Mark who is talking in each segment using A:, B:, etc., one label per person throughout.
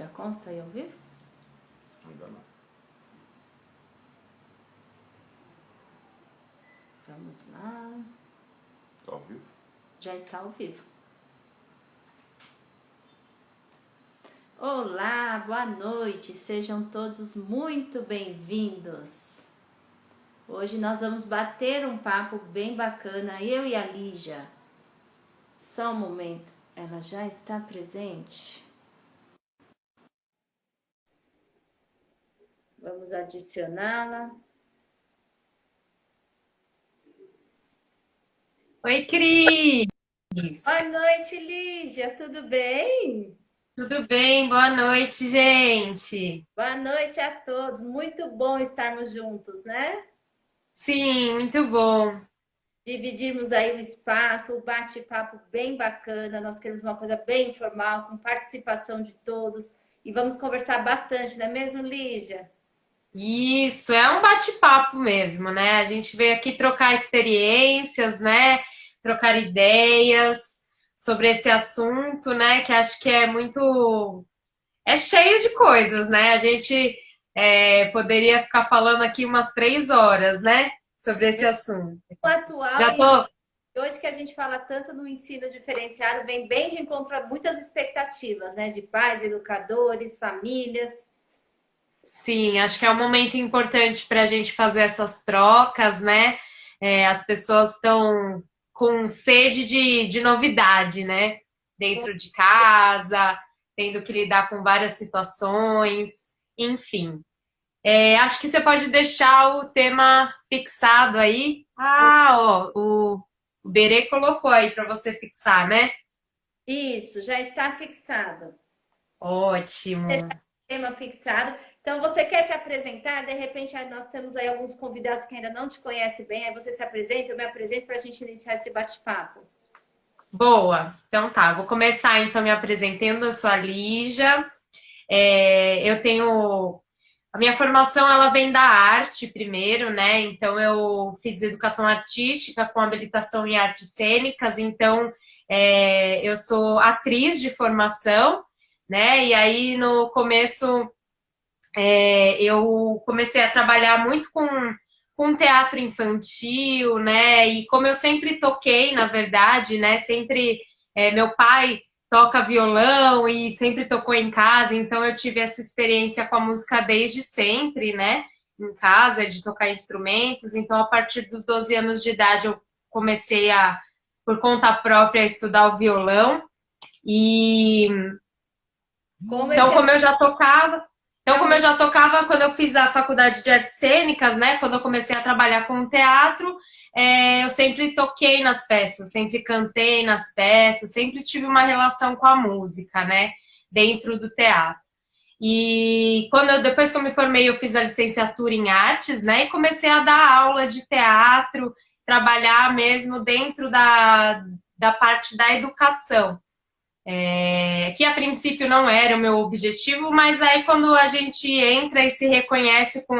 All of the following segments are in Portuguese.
A: Já consta aí ao vivo?
B: Ainda não.
A: Vamos lá.
B: Tá ao vivo?
A: Já está ao vivo. Olá, boa noite. Sejam todos muito bem-vindos. Hoje nós vamos bater um papo bem bacana, eu e a Lígia. Só um momento. Ela já está presente? Vamos adicioná-la.
C: Oi, Cris!
A: Boa noite, Lígia. Tudo bem?
C: Tudo bem? Boa noite, gente!
A: Boa noite a todos. Muito bom estarmos juntos, né?
C: Sim, muito bom.
A: Dividimos aí o espaço, o bate-papo bem bacana. Nós queremos uma coisa bem informal, com participação de todos. E vamos conversar bastante, não é mesmo, Lígia?
C: Isso, é um bate-papo mesmo, né? A gente veio aqui trocar experiências, né? Trocar ideias sobre esse assunto, né? Que acho que é muito... É cheio de coisas, né? A gente poderia ficar falando aqui umas 3 horas, né? Sobre esse assunto.
A: O atual
C: Já
A: e
C: tô...
A: hoje que a gente fala tanto no ensino diferenciado, vem bem de encontro a muitas expectativas, né? De pais, educadores, famílias.
C: Sim, acho que é um momento importante para a gente fazer essas trocas, né? As pessoas estão com sede de novidade, né? Dentro de casa, tendo que lidar com várias situações, enfim. Acho que você pode deixar o tema fixado aí. Ah, ó, o Berê colocou aí para você fixar, né?
A: Isso, já está fixado.
C: Ótimo.
A: Tema fixado. Então, você quer se apresentar? De repente, nós temos aí alguns convidados que ainda não te conhecem bem. Aí você se apresenta, eu me apresento para a gente iniciar esse bate-papo.
C: Boa, então tá, vou começar então me apresentando, eu sou a Lígia, eu tenho, a minha formação ela vem da arte primeiro, né, então eu fiz educação artística com habilitação em artes cênicas, então eu sou atriz de formação, né, e aí no começo eu comecei a trabalhar muito com teatro infantil, né? E como eu sempre toquei, na verdade, né? Sempre meu pai toca violão e sempre tocou em casa, então eu tive essa experiência com a música desde sempre, né? Em casa, de tocar instrumentos. Então, a partir dos 12 anos de idade, eu comecei por conta própria, a estudar o violão. E então, como eu já tocava, quando eu fiz a faculdade de artes cênicas, né? Quando eu comecei a trabalhar com o teatro, eu sempre toquei nas peças, sempre cantei nas peças, sempre tive uma relação com a música, né? Dentro do teatro. E depois que eu me formei, eu fiz a licenciatura em artes, né? E comecei a dar aula de teatro, trabalhar mesmo dentro da parte da educação. Que a princípio não era o meu objetivo, mas aí quando a gente entra e se reconhece com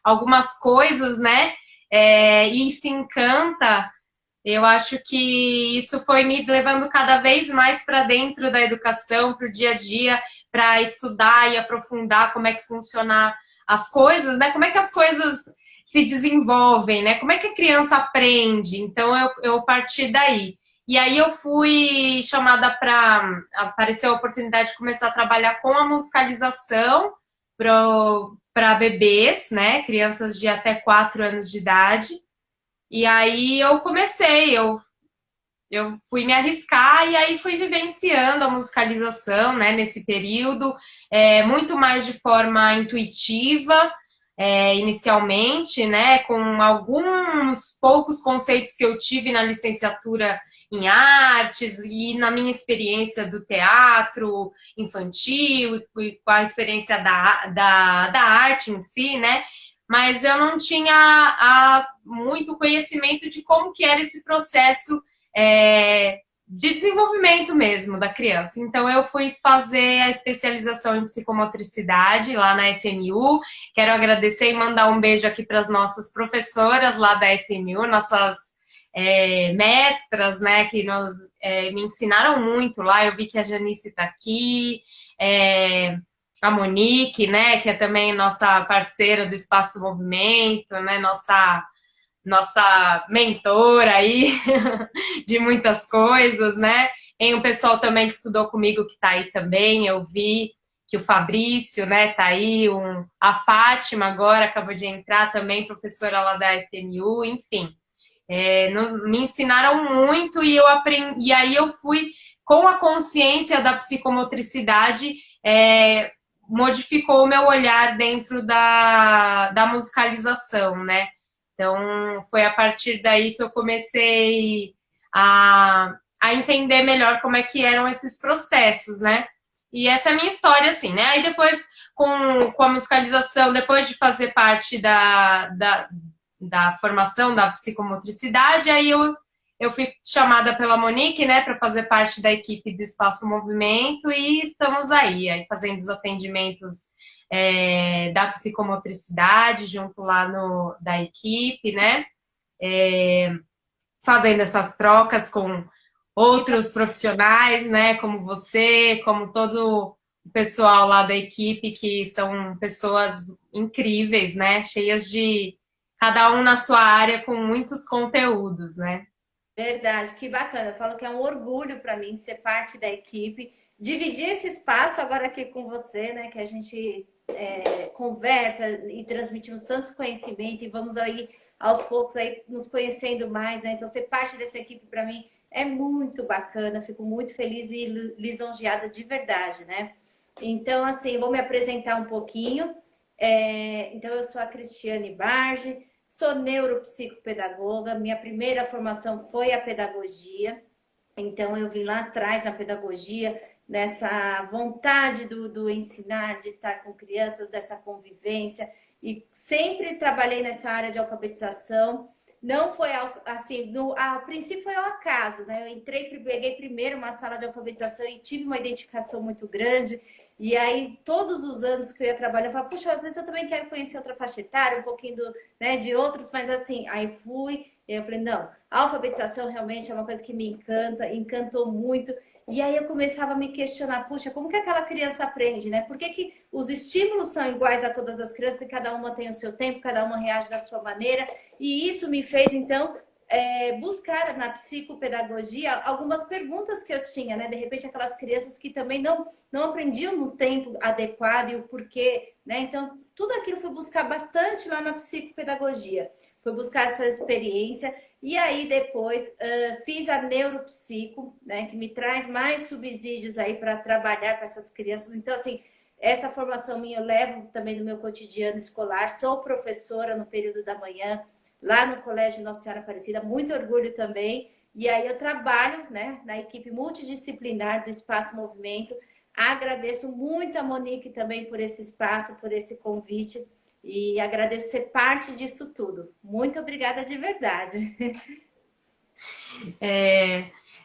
C: algumas coisas, né, e se encanta, eu acho que isso foi me levando cada vez mais para dentro da educação, para o dia a dia, para estudar e aprofundar como é que funcionam as coisas, né, como é que as coisas se desenvolvem, né, como é que a criança aprende. Então eu parti daí. E aí eu fui chamada para... Apareceu a oportunidade de começar a trabalhar com a musicalização para bebês, né? Crianças de até 4 anos de idade. E aí eu comecei, eu fui me arriscar e aí fui vivenciando a musicalização, né? Nesse período, muito mais de forma intuitiva, inicialmente, né? Com alguns poucos conceitos que eu tive na licenciatura em artes e na minha experiência do teatro infantil e com a experiência da arte em si, né? Mas eu não tinha muito conhecimento de como que era esse processo de desenvolvimento mesmo da criança. Então eu fui fazer a especialização em psicomotricidade lá na FMU. Quero agradecer e mandar um beijo aqui para as nossas professoras lá da FMU, nossas mestras, né, que me ensinaram muito lá. Eu vi que a Janice está aqui, a Monique, né, que é também nossa parceira do Espaço Movimento, né, nossa mentora aí de muitas coisas, né? Tem um pessoal também que estudou comigo que está aí também, eu vi que o Fabrício, né, tá aí, a Fátima agora acabou de entrar também, professora lá da FMU, enfim. Me ensinaram muito e eu aprendi, e aí eu fui com a consciência da psicomotricidade, modificou o meu olhar dentro da musicalização, né? Então, foi a partir daí que eu comecei a entender melhor como é que eram esses processos, né? E essa é a minha história, assim, né? Aí depois, com a musicalização, depois de fazer parte da formação da psicomotricidade, aí eu fui chamada pela Monique, né, para fazer parte da equipe do Espaço Movimento e estamos aí fazendo os atendimentos da psicomotricidade junto lá da equipe, né, fazendo essas trocas com outros profissionais, né, como você, como todo o pessoal lá da equipe, que são pessoas incríveis, né, cheias de cada um na sua área com muitos conteúdos, né.
A: Verdade, que bacana. Eu falo que é um orgulho para mim ser parte da equipe, dividir esse espaço agora aqui com você, né? Que a gente conversa e transmitimos tanto conhecimento e vamos aí aos poucos aí nos conhecendo mais, né? Então ser parte dessa equipe para mim é muito bacana. Fico muito feliz e lisonjeada de verdade, né? Então assim, vou me apresentar um pouquinho. Então eu sou a Cristiane Barge. Sou neuropsicopedagoga, minha primeira formação foi a pedagogia, então eu vim lá atrás na pedagogia, nessa vontade do ensinar, de estar com crianças, dessa convivência, e sempre trabalhei nessa área de alfabetização. Não foi assim, ao princípio foi ao acaso, né? Eu peguei primeiro uma sala de alfabetização e tive uma identificação muito grande. E aí, todos os anos que eu ia trabalhar, eu falava, puxa, às vezes eu também quero conhecer outra faixa etária, um pouquinho de outros, mas assim, aí fui, e eu falei, não, a alfabetização realmente é uma coisa que me encanta, encantou muito. E aí eu começava a me questionar, puxa, como que aquela criança aprende, né? Por que os estímulos são iguais a todas as crianças e cada uma tem o seu tempo, cada uma reage da sua maneira? E isso me fez, então, buscar na psicopedagogia algumas perguntas que eu tinha, né? De repente, aquelas crianças que também não aprendiam no tempo adequado e o porquê, né? Então, tudo aquilo fui buscar bastante lá na psicopedagogia. Fui buscar essa experiência e aí depois fiz a neuropsico, né? Que me traz mais subsídios aí para trabalhar com essas crianças. Então, assim, essa formação minha eu levo também no meu cotidiano escolar. Sou professora no período da manhã, lá no Colégio Nossa Senhora Aparecida, muito orgulho também. E aí eu trabalho, né, na equipe multidisciplinar do Espaço Movimento. Agradeço muito a Monique também por esse espaço, por esse convite. E agradeço ser parte disso tudo. Muito obrigada de verdade.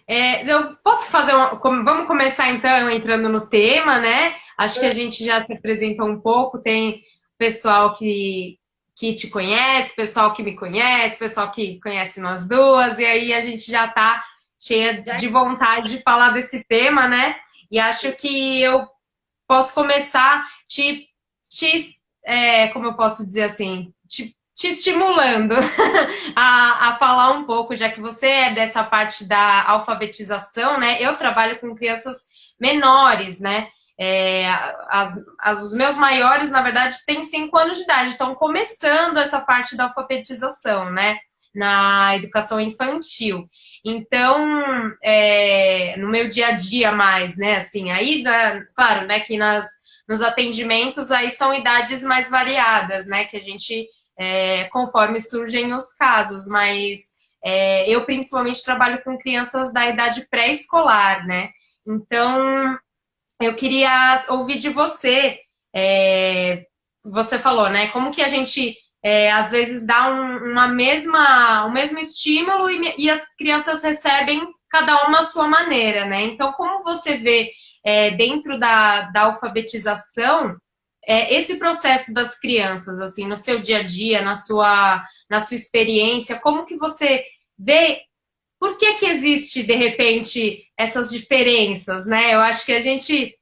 C: Eu posso fazer vamos começar então entrando no tema, né? Acho que a gente já se apresentou um pouco, tem pessoal que te conhece, pessoal que me conhece, pessoal que conhece nós duas, e aí a gente já tá cheia de vontade de falar desse tema, né? E acho que eu posso começar como eu posso dizer assim, te estimulando a falar um pouco, já que você é dessa parte da alfabetização, né? Eu trabalho com crianças menores, né? Os meus maiores, na verdade, têm 5 anos de idade, estão começando essa parte da alfabetização, né? Na educação infantil. Então, no meu dia a dia mais, né? Assim, aí, claro, né? Que nos atendimentos aí são idades mais variadas, né? Que a gente, conforme surgem os casos, mas eu principalmente trabalho com crianças da idade pré-escolar, né? Então, eu queria ouvir de você, você falou, né? Como que a gente, às vezes, dá o mesmo estímulo e as crianças recebem cada uma a sua maneira, né? Então, como você vê dentro da alfabetização esse processo das crianças, assim, no seu dia a dia, na sua experiência, como que você ver por que existe, de repente, essas diferenças, né? Eu acho que a gente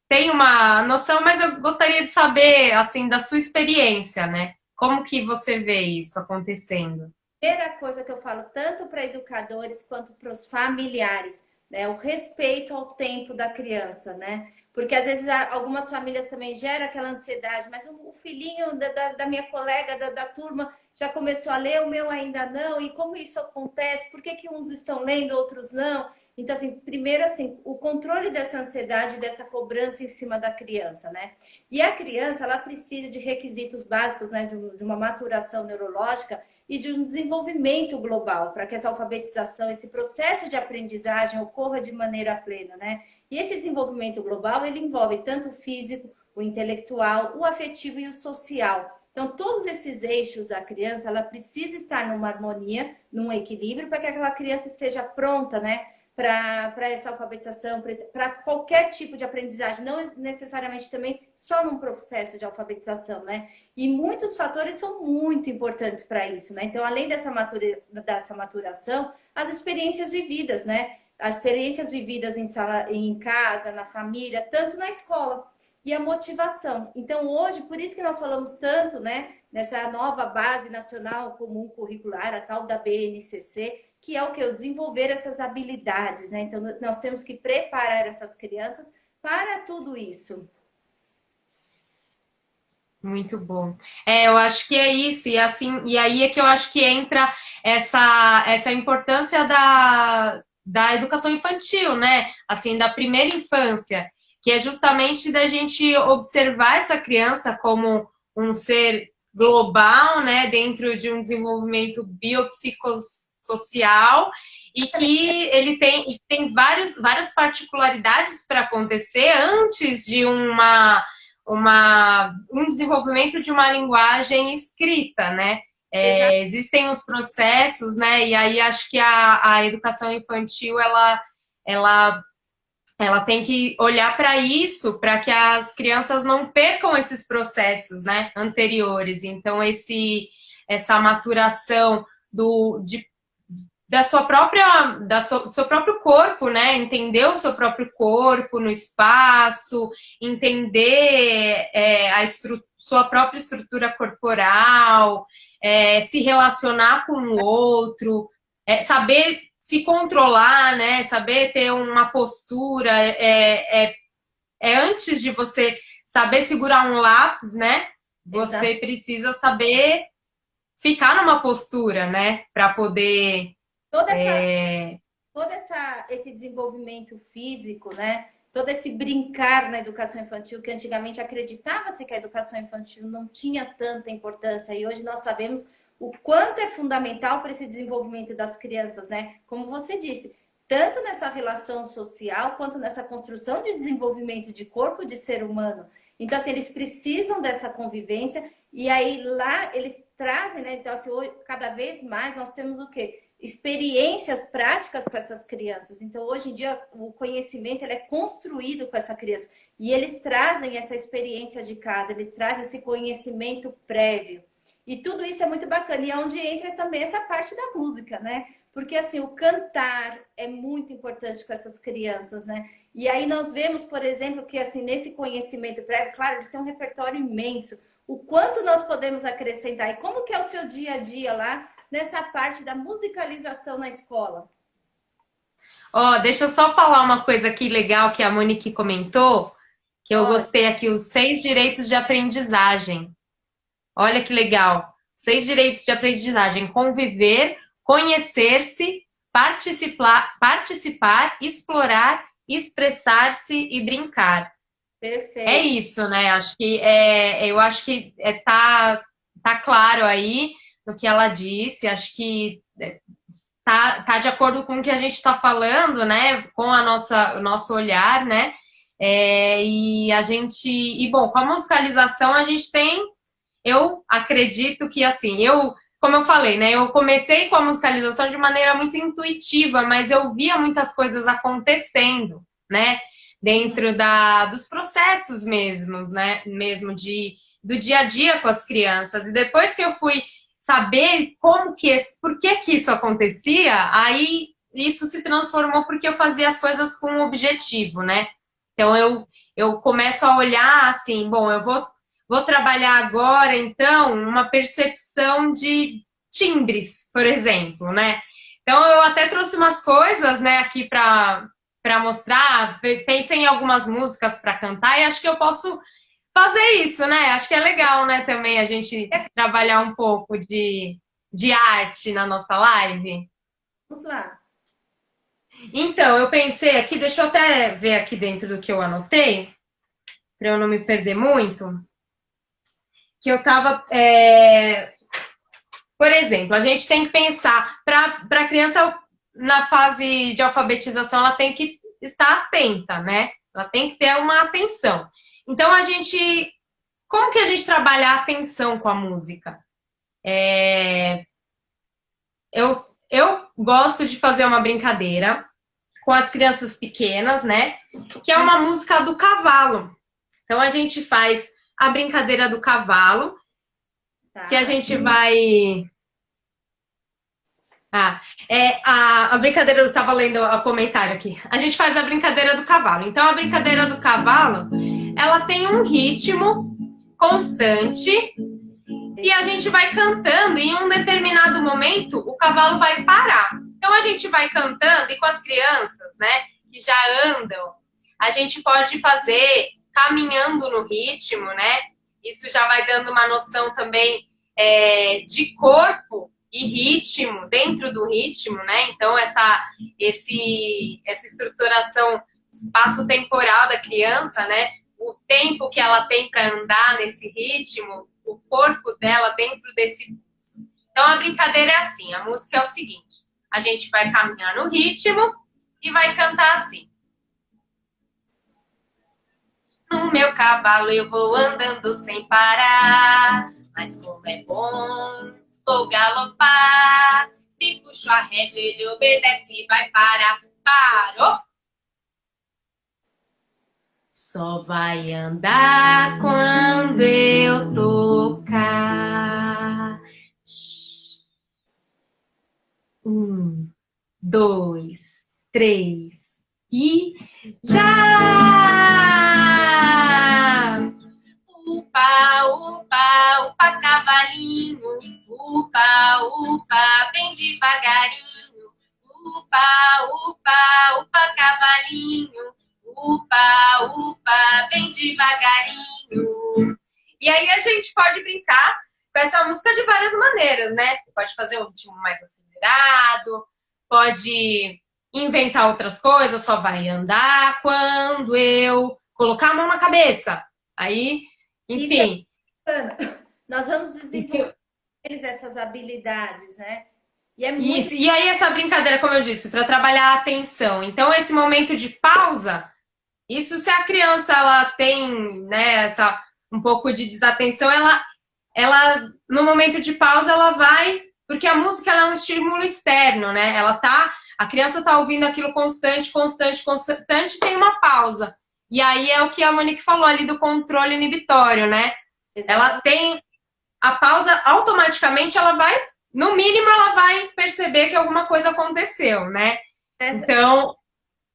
C: tem uma noção, mas eu gostaria de saber, assim, da sua experiência, né? Como que você vê isso acontecendo?
A: Primeira coisa que eu falo, tanto para educadores quanto para os familiares, né? O respeito ao tempo da criança, né? Porque às vezes algumas famílias também geram aquela ansiedade, mas o filhinho da minha colega, da turma, já começou a ler, o meu ainda não, e como isso acontece? Por que uns estão lendo, outros não? Então, assim, primeiro, assim, o controle dessa ansiedade, dessa cobrança em cima da criança, né? E a criança, ela precisa de requisitos básicos, né? De uma maturação neurológica e de um desenvolvimento global, para que essa alfabetização, esse processo de aprendizagem ocorra de maneira plena, né? E esse desenvolvimento global, ele envolve tanto o físico, o intelectual, o afetivo e o social. Então, todos esses eixos da criança, ela precisa estar numa harmonia, num equilíbrio, para que aquela criança esteja pronta, né? Para essa alfabetização, para qualquer tipo de aprendizagem, não necessariamente também só num processo de alfabetização, né? E muitos fatores são muito importantes para isso, né? Então, além dessa maturação, as experiências vividas, né? As experiências vividas em casa, na família, tanto na escola. E a motivação. Então, hoje, por isso que nós falamos tanto, né? Nessa nova base nacional comum curricular, a tal da BNCC, que é o que? O desenvolver essas habilidades, né? Então, nós temos que preparar essas crianças para tudo isso.
C: Muito bom. É, eu acho que é isso, e assim, e aí é que eu acho que entra essa importância da educação infantil, né? Assim, da primeira infância, que é justamente da gente observar essa criança como um ser global, né, dentro de um desenvolvimento biopsicossocial e que ele tem várias particularidades para acontecer antes de um desenvolvimento de uma linguagem escrita, né? Existem os processos, né? E aí acho que a educação infantil ela, ela tem que olhar para isso, para que as crianças não percam esses processos, né? Anteriores. Então essa maturação de do seu próprio corpo, né? Entender o seu próprio corpo no espaço, entender sua própria estrutura corporal, se relacionar com o outro, saber se controlar, né? Saber ter uma postura. Antes de você saber segurar um lápis, né? Você
A: Exato.
C: precisa saber ficar numa postura, né? Para poder
A: Toda essa, esse desenvolvimento físico, né? Todo esse brincar na educação infantil, que antigamente acreditava-se que a educação infantil não tinha tanta importância, e hoje nós sabemos o quanto é fundamental para esse desenvolvimento das crianças, né? Como você disse, tanto nessa relação social, quanto nessa construção de desenvolvimento de corpo de ser humano. Então, assim, eles precisam dessa convivência, e aí lá eles trazem, né? Então, assim, hoje, cada vez mais nós temos o quê? Experiências práticas com essas crianças. Então, hoje em dia, o conhecimento ele é construído com essa criança. E eles trazem essa experiência de casa, eles trazem esse conhecimento prévio. E tudo isso é muito bacana. E é onde entra também essa parte da música, né? Porque, assim, o cantar é muito importante com essas crianças, né? E aí nós vemos, por exemplo, que, assim, nesse conhecimento prévio, claro, eles têm um repertório imenso. O quanto nós podemos acrescentar. E como que é o seu dia a dia lá nessa parte da musicalização na escola?
C: Deixa eu só falar uma coisa aqui legal que a Monique comentou, que eu
A: Olha,
C: gostei aqui, os 6 direitos de aprendizagem. Olha que legal. 6 direitos de aprendizagem: conviver, conhecer-se, participar, explorar, expressar-se e brincar. É
A: perfeito.
C: isso, né? Eu acho que tá claro aí no que ela disse. Acho que tá de acordo com o que a gente está falando, né? Com o nosso olhar, né? Bom, com a musicalização a gente tem, eu acredito que assim, como eu falei, né? Eu comecei com a musicalização de maneira muito intuitiva, mas eu via muitas coisas acontecendo, né? Dentro dos processos mesmos, né? Mesmo do dia a dia com as crianças. E depois que eu fui saber como que, por que isso acontecia, aí isso se transformou porque eu fazia as coisas com um objetivo, né? Então eu começo a olhar assim, bom, eu vou trabalhar agora, então, uma percepção de timbres, por exemplo, né? Então eu até trouxe umas coisas, né, aqui para mostrar, pensei em algumas músicas para cantar e acho que eu posso fazer isso, né? Acho que é legal, né, também a gente trabalhar um pouco de arte na nossa live.
A: Vamos lá.
C: Então, eu pensei aqui, deixa eu até ver aqui dentro do que eu anotei, para eu não me perder muito, que eu tava. Por exemplo, a gente tem que pensar, para a criança, na fase de alfabetização, ela tem que estar atenta, né? Ela tem que ter uma atenção. Então, como que a gente trabalha a atenção com a música? Eu gosto de fazer uma brincadeira com as crianças pequenas, né? Que é uma música do cavalo. Então, a gente faz a brincadeira do cavalo,
A: Tá.
C: que a gente vai... a brincadeira, eu estava lendo o comentário aqui. A gente faz a brincadeira do cavalo. Então, a brincadeira do cavalo, ela tem um ritmo constante e a gente vai cantando e em um determinado momento o cavalo vai parar. Então, a gente vai cantando e com as crianças, né, que já andam, a gente pode fazer caminhando no ritmo, né? Isso já vai dando uma noção também de corpo e ritmo, dentro do ritmo, né? Então, essa estruturação espaço-temporal da criança, né? O tempo que ela tem para andar nesse ritmo, o corpo dela dentro desse... Então, a brincadeira é assim, a música é o seguinte, a gente vai caminhar no ritmo e vai cantar assim. No meu cavalo eu vou andando sem parar, mas como é bom, vou galopar. Se puxo a rédea, ele obedece e vai parar. Parou! Só vai andar quando eu tocar. 1, 2, 3 e já! Upa, upa, upa, cavalinho. Upa, upa, bem devagarinho. Upa, upa, upa, cavalinho. Upa, upa, bem devagarinho. E aí a gente pode brincar com essa música de várias maneiras, né? Pode fazer um ritmo mais acelerado, pode inventar outras coisas, só vai andar quando eu colocar a mão na cabeça. Aí, enfim.
A: Nós vamos desenvolver essas habilidades, né? E é muito...
C: Isso. E aí essa brincadeira, como eu disse, para trabalhar a atenção. Então, esse momento de pausa, isso se a criança ela tem, né, um pouco de desatenção, ela no momento de pausa ela vai, porque a música ela é um estímulo externo, né? A criança está ouvindo aquilo constante, tem uma pausa. E aí é o que a Monique falou ali do controle inibitório, né? Exatamente. Ela tem a pausa, automaticamente ela vai, no mínimo ela vai perceber que alguma coisa aconteceu, né? Então,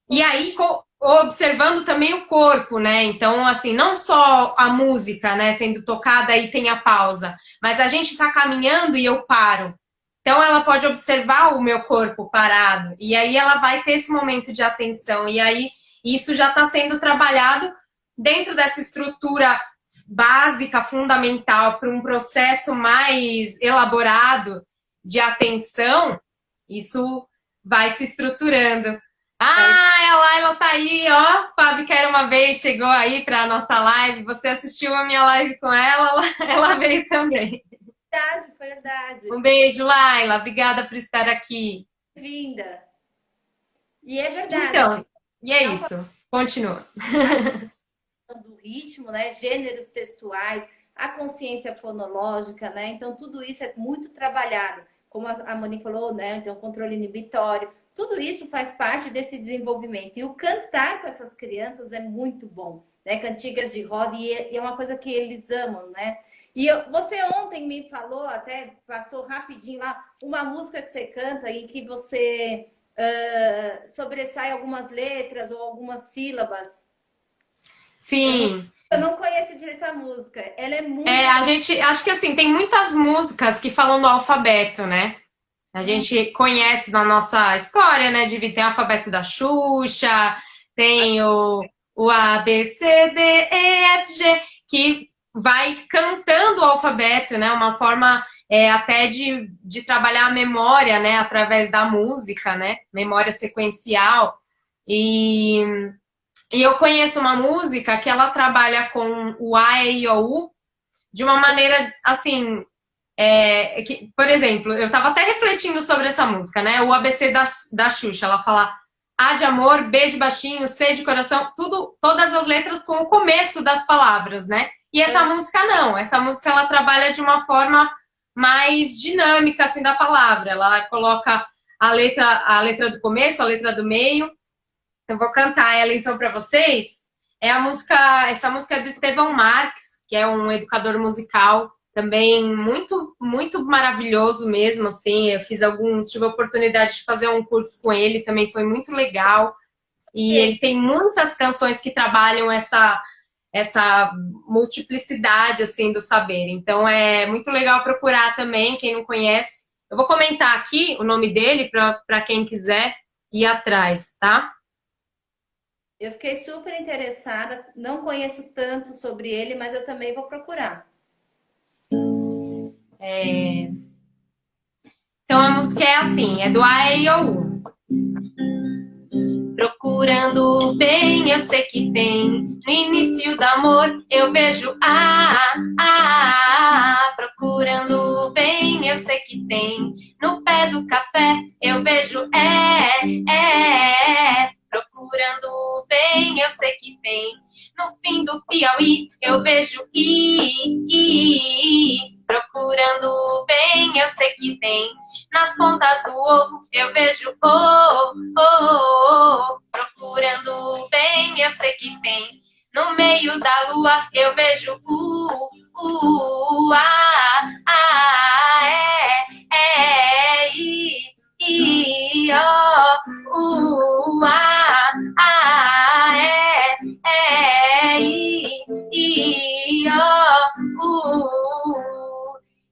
C: e aí observando também o corpo, né? Então, assim, não só a música, né, sendo tocada e tem a pausa, mas a gente tá caminhando e eu paro. Então, ela pode observar o meu corpo parado e aí ela vai ter esse momento de atenção e aí isso já está sendo trabalhado dentro dessa estrutura básica, fundamental, para um processo mais elaborado de atenção, isso vai se estruturando. A Laila tá aí, ó. Fábio Quer Uma Vez chegou aí para a nossa live. Você assistiu a minha live com ela veio também.
A: Verdade, foi verdade.
C: Um beijo, Laila. Obrigada por estar aqui.
A: Bem-vinda. E é verdade.
C: Então, e é isso. Continua.
A: Do ritmo, né? Gêneros textuais, a consciência fonológica, né? Então, tudo isso é muito trabalhado. Como a Monique falou, né? Então, controle inibitório. Tudo isso faz parte desse desenvolvimento. E o cantar com essas crianças é muito bom, né? Cantigas de roda, e é uma coisa que eles amam, né? Você ontem me falou, até passou rapidinho lá, uma música que você canta em que você sobressai algumas letras ou algumas sílabas.
C: Sim.
A: Eu não conheço direito essa música. Ela é muito.
C: A gente, acho que assim, tem muitas músicas que falam do alfabeto, né? A gente conhece na nossa história, né? Tem o alfabeto da Xuxa, tem o A, B, C, D, E, F, G, que vai cantando o alfabeto, né? Uma forma até de trabalhar a memória, né? Através da música, né? Memória sequencial. E eu conheço uma música que ela trabalha com o A, E, I, O, U de uma maneira, assim, por exemplo, eu estava até refletindo sobre essa música, né? O ABC da Xuxa, ela fala A de amor, B de baixinho, C de coração, todas as letras com o começo das palavras, né? E essa música não, essa música ela trabalha de uma forma mais dinâmica, assim, da palavra. Ela coloca a letra do começo, a letra do meio. Eu vou cantar ela então para vocês. Essa música é do Estevão Marques, que é um educador musical também muito, muito maravilhoso mesmo, assim. Eu tive a oportunidade de fazer um curso com ele, também foi muito legal. E ele tem muitas canções que trabalham essa multiplicidade, assim, do saber. Então, é muito legal procurar também, quem não conhece. Eu vou comentar aqui o nome dele para quem quiser ir atrás, tá?
A: Eu fiquei super interessada, não conheço tanto sobre ele, mas eu também vou procurar.
C: Então a música é assim, é do A, E, I, O, U. Procurando o bem, eu sei que tem. No início do amor, eu vejo procurando o bem, eu sei que tem. No pé do café, eu vejo procurando o bem, eu sei que tem. No fim do Piauí, eu vejo procurando o bem, eu sei que tem. Nas pontas do ovo, eu vejo procurando o bem, eu sei que tem. No meio da lua, eu vejo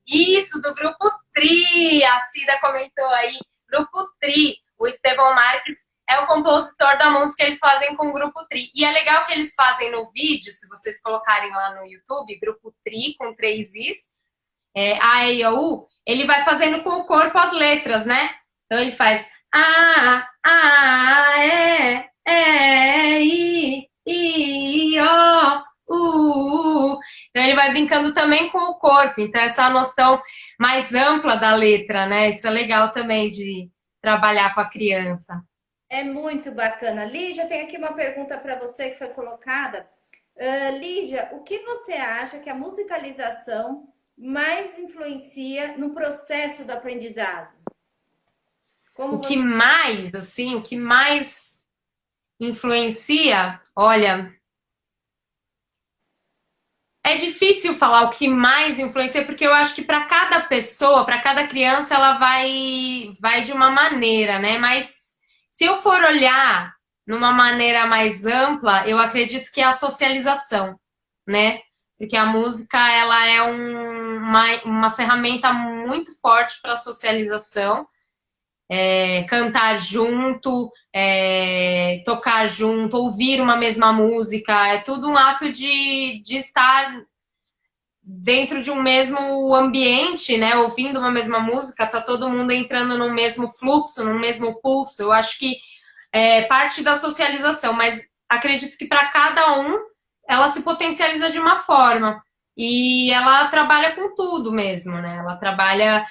C: Isso, do Grupo Tri, a Cida comentou aí. Grupo Tri, o Estevão Marques é o compositor da música, eles fazem com o Grupo Tri. E é legal que eles fazem no vídeo, se vocês colocarem lá no YouTube, Grupo Tri, com 3 Is, A, E, I, O, U, ele vai fazendo com o corpo as letras, né? Então ele faz I, O. Então ele vai brincando também com o corpo. Então essa noção mais ampla da letra, né? Isso é legal também de trabalhar com a criança.
A: É muito bacana. Lígia, tem aqui uma pergunta para você que foi colocada. Lígia, o que você acha que a musicalização mais influencia no processo do aprendizagem?
C: O que mais influencia, olha, é difícil falar o que mais influencia, porque eu acho que para cada pessoa, para cada criança, ela vai de uma maneira, né? Mas se eu for olhar numa maneira mais ampla, eu acredito que é a socialização, né? Porque a música, ela é uma ferramenta muito forte para a socialização. Cantar junto, tocar junto, ouvir uma mesma música, é tudo um ato de estar dentro de um mesmo ambiente, né? Ouvindo uma mesma música, tá todo mundo entrando no mesmo fluxo, no mesmo pulso. Eu acho que é parte da socialização, mas acredito que para cada um ela se potencializa de uma forma. E ela trabalha com tudo mesmo, né? Ela trabalha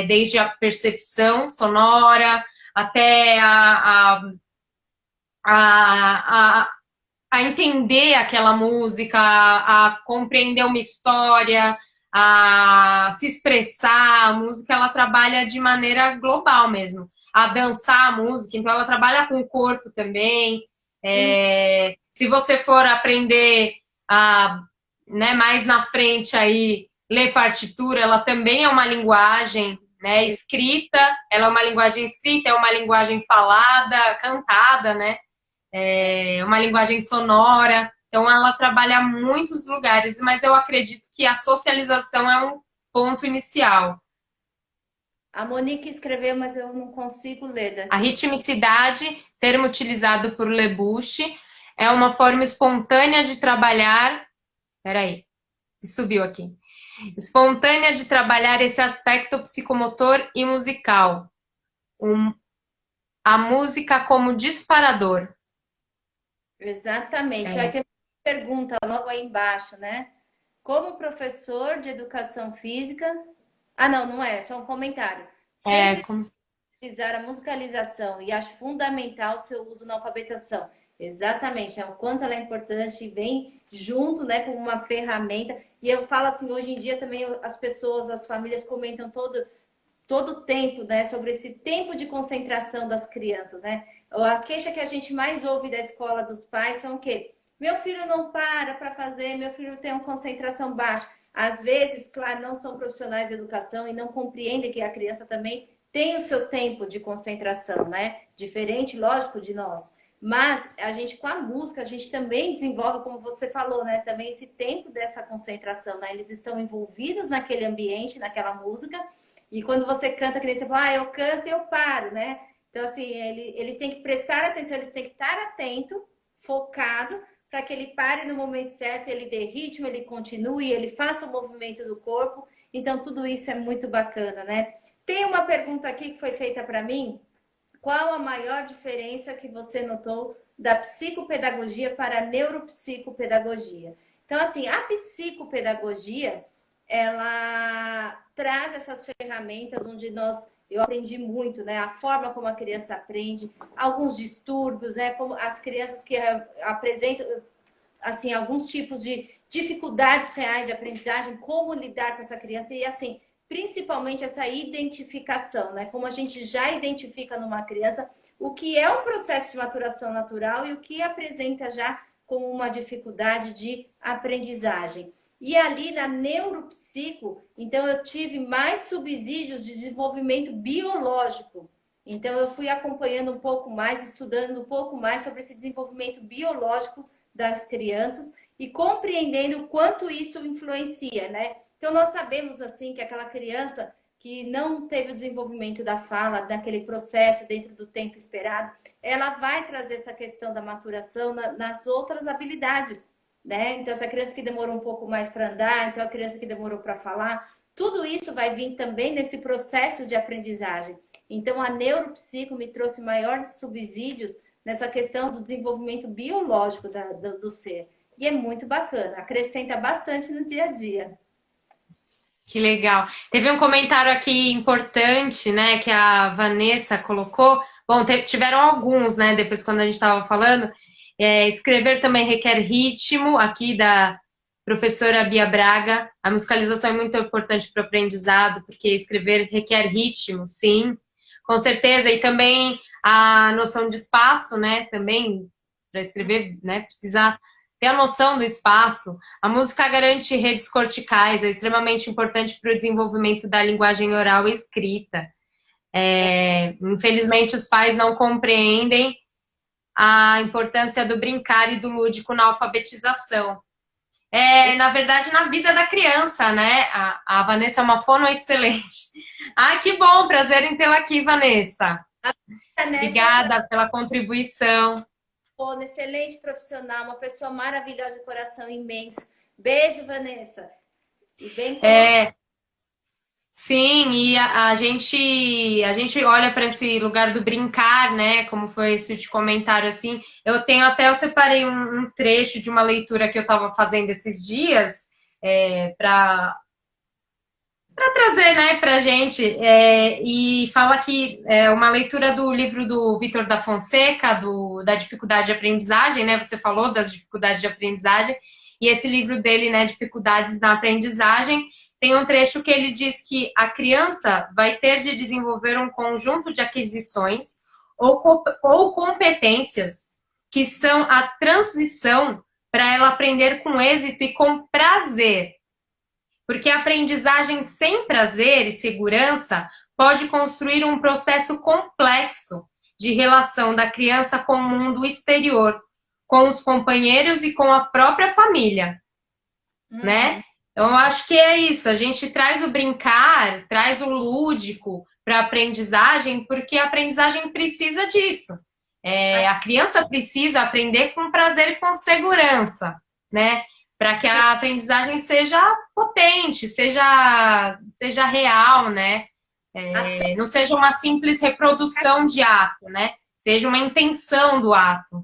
C: desde a percepção sonora até a entender aquela música, a compreender uma história, a se expressar. A música, ela trabalha de maneira global mesmo. A dançar a música, então ela trabalha com o corpo também. Se você for aprender mais na frente aí, ler partitura, ela também é uma linguagem, né, escrita, ela é uma linguagem escrita, é uma linguagem falada, cantada, né, é uma linguagem sonora, então ela trabalha muitos lugares, mas eu acredito que a socialização é um ponto inicial.
A: A Monique escreveu, mas eu não consigo ler
C: A
A: daqui.
C: ritmicidade, termo utilizado por Lebuche, é uma forma espontânea de trabalhar. Peraí, subiu aqui. Espontânea de trabalhar esse aspecto psicomotor e musical. A música como disparador.
A: Exatamente. Aí tem uma pergunta logo aí embaixo, né? Como professor de educação física. Ah, não, não é, é só um comentário.
C: É,
A: Sempre utilizar a musicalização e acho fundamental o seu uso na alfabetização. Exatamente, é o quanto ela é importante e vem junto, né, com uma ferramenta. E eu falo assim, hoje em dia também as pessoas, as famílias comentam todo o tempo, né, sobre esse tempo de concentração das crianças, né? A queixa que a gente mais ouve da escola dos pais são o quê? Meu filho não para fazer, meu filho tem uma concentração baixa. Às vezes, claro, não são profissionais de educação e não compreendem que a criança também tem o seu tempo de concentração, né? Diferente, lógico, de nós. Mas a gente, com a música, a gente também desenvolve, como você falou, né? Também esse tempo dessa concentração, né? Eles estão envolvidos naquele ambiente, naquela música. E quando você canta, que nem você fala, eu canto e eu paro, né? Então, assim, ele tem que prestar atenção, ele tem que estar atento, focado, para que ele pare no momento certo, ele dê ritmo, ele continue, ele faça o movimento do corpo. Então, tudo isso é muito bacana, né? Tem uma pergunta aqui que foi feita para mim. Qual a maior diferença que você notou da psicopedagogia para a neuropsicopedagogia? Então, assim, a psicopedagogia, ela traz essas ferramentas onde eu aprendi muito, né? A forma como a criança aprende, alguns distúrbios, né? Como as crianças que apresentam, assim, alguns tipos de dificuldades reais de aprendizagem, como lidar com essa criança e, assim, principalmente essa identificação, né? Como a gente já identifica numa criança o que é um processo de maturação natural e o que apresenta já como uma dificuldade de aprendizagem. E ali na neuropsico, então eu tive mais subsídios de desenvolvimento biológico. Então eu fui acompanhando um pouco mais, estudando um pouco mais sobre esse desenvolvimento biológico das crianças e compreendendo o quanto isso influencia, né? Então nós sabemos assim que aquela criança que não teve o desenvolvimento da fala, daquele processo dentro do tempo esperado, ela vai trazer essa questão da maturação nas outras habilidades, né? Então, essa criança que demorou um pouco mais para andar, então a criança que demorou para falar, tudo isso vai vir também nesse processo de aprendizagem. Então, a neuropsico me trouxe maiores subsídios nessa questão do desenvolvimento biológico do ser. E é muito bacana, acrescenta bastante no dia a dia.
C: que legal. Teve um comentário aqui importante, né, que a Vanessa colocou. Bom, tiveram alguns, né, depois quando a gente estava falando. Escrever também requer ritmo, aqui da professora Bia Braga. A musicalização é muito importante para o aprendizado, porque escrever requer ritmo, sim, com certeza. E também a noção de espaço, né, também, para escrever, né, precisa ter a noção do espaço. A música garante redes corticais, é extremamente importante para o desenvolvimento da linguagem oral e escrita. Infelizmente, os pais não compreendem a importância do brincar e do lúdico na alfabetização. Na verdade, na vida da criança, né? A Vanessa é uma fono excelente. Ah, que bom, prazer em tê-la aqui, Vanessa. Obrigada pela contribuição.
A: Excelente profissional, uma pessoa maravilhosa, de coração imenso. Beijo, Vanessa. E bem
C: Sim, e a gente olha para esse lugar do brincar, né? Como foi esse comentário assim. Eu separei um trecho de uma leitura que eu estava fazendo esses dias para trazer, né, para a gente. E fala que uma leitura do livro do Vitor da Fonseca, da dificuldade de aprendizagem, né? Você falou das dificuldades de aprendizagem, e esse livro dele, né, Dificuldades na Aprendizagem, tem um trecho que ele diz que a criança vai ter de desenvolver um conjunto de aquisições ou competências que são a transição para ela aprender com êxito e com prazer. Porque a aprendizagem sem prazer e segurança pode construir um processo complexo de relação da criança com o mundo exterior, com os companheiros e com a própria família, né? Então, eu acho que é isso. A gente traz o brincar, traz o lúdico para a aprendizagem, porque a aprendizagem precisa disso. A criança precisa aprender com prazer e com segurança, né? Para que a aprendizagem seja potente, seja real, né? Não seja uma simples reprodução de ato, né? Seja uma intenção do ato.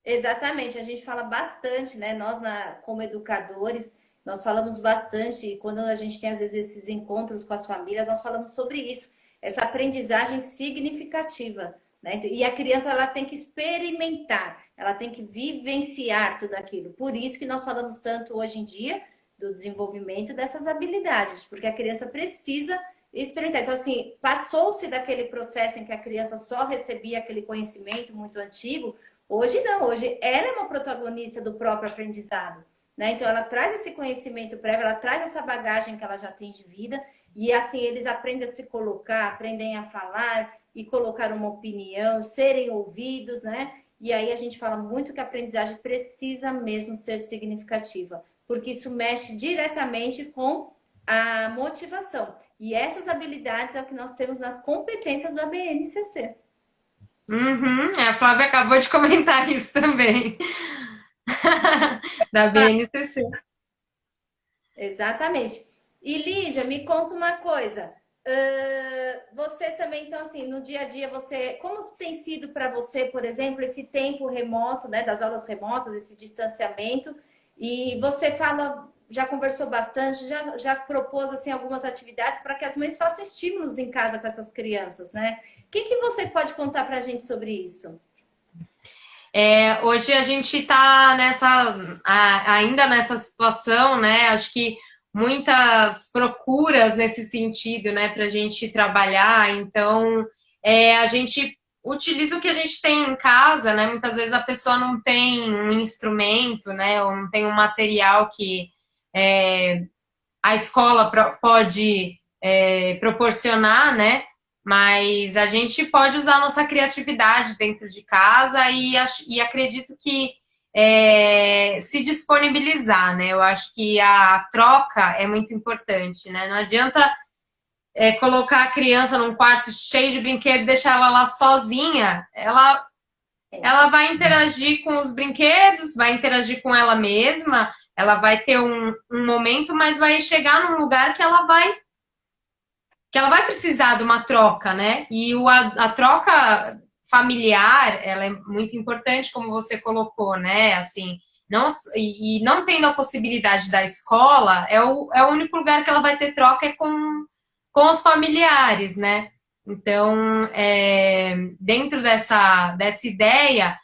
A: Exatamente, a gente fala bastante, né? Nós, como educadores, nós falamos bastante, e quando a gente tem, às vezes, esses encontros com as famílias, nós falamos sobre isso, essa aprendizagem significativa, né? E a criança, ela tem que experimentar, ela tem que vivenciar tudo aquilo. Por isso que nós falamos tanto hoje em dia do desenvolvimento dessas habilidades, porque a criança precisa experimentar. Então, assim, passou-se daquele processo em que a criança só recebia aquele conhecimento muito antigo. Hoje não, hoje ela é uma protagonista do próprio aprendizado, né? Então ela traz esse conhecimento prévio, ela traz essa bagagem que ela já tem de vida e assim eles aprendem a se colocar, aprendem a falar e colocar uma opinião, serem ouvidos, né? E aí a gente fala muito que a aprendizagem precisa mesmo ser significativa, porque isso mexe diretamente com a motivação. E essas habilidades é o que nós temos nas competências do ABNCC.
C: A Flávia acabou de comentar isso também. Da BNCC.
A: Exatamente. E Lígia, me conta uma coisa. Você também, então, assim, no dia a dia, como tem sido para você, por exemplo, esse tempo remoto, né, das aulas remotas, esse distanciamento? E você já conversou bastante, já propôs assim algumas atividades para que as mães façam estímulos em casa com essas crianças, né? O que você pode contar para a gente sobre isso?
C: Hoje a gente está ainda nessa situação, né? Acho que muitas procuras nesse sentido, né, para a gente trabalhar. Então, a gente utiliza o que a gente tem em casa, né? Muitas vezes a pessoa não tem um instrumento, né, ou não tem um material que a escola pode proporcionar, né? Mas a gente pode usar a nossa criatividade dentro de casa e acredito que se disponibilizar, né? Eu acho que a troca é muito importante, né? Não adianta colocar a criança num quarto cheio de brinquedos e deixar ela lá sozinha. Ela vai interagir com os brinquedos, vai interagir com ela mesma, ela vai ter um momento, mas vai chegar num lugar que ela vai precisar de uma troca, né? E a troca familiar, ela é muito importante, como você colocou, né? Assim, não tendo a possibilidade da escola, é o único lugar que ela vai ter troca com os familiares, né? Então, dentro dessa ideia,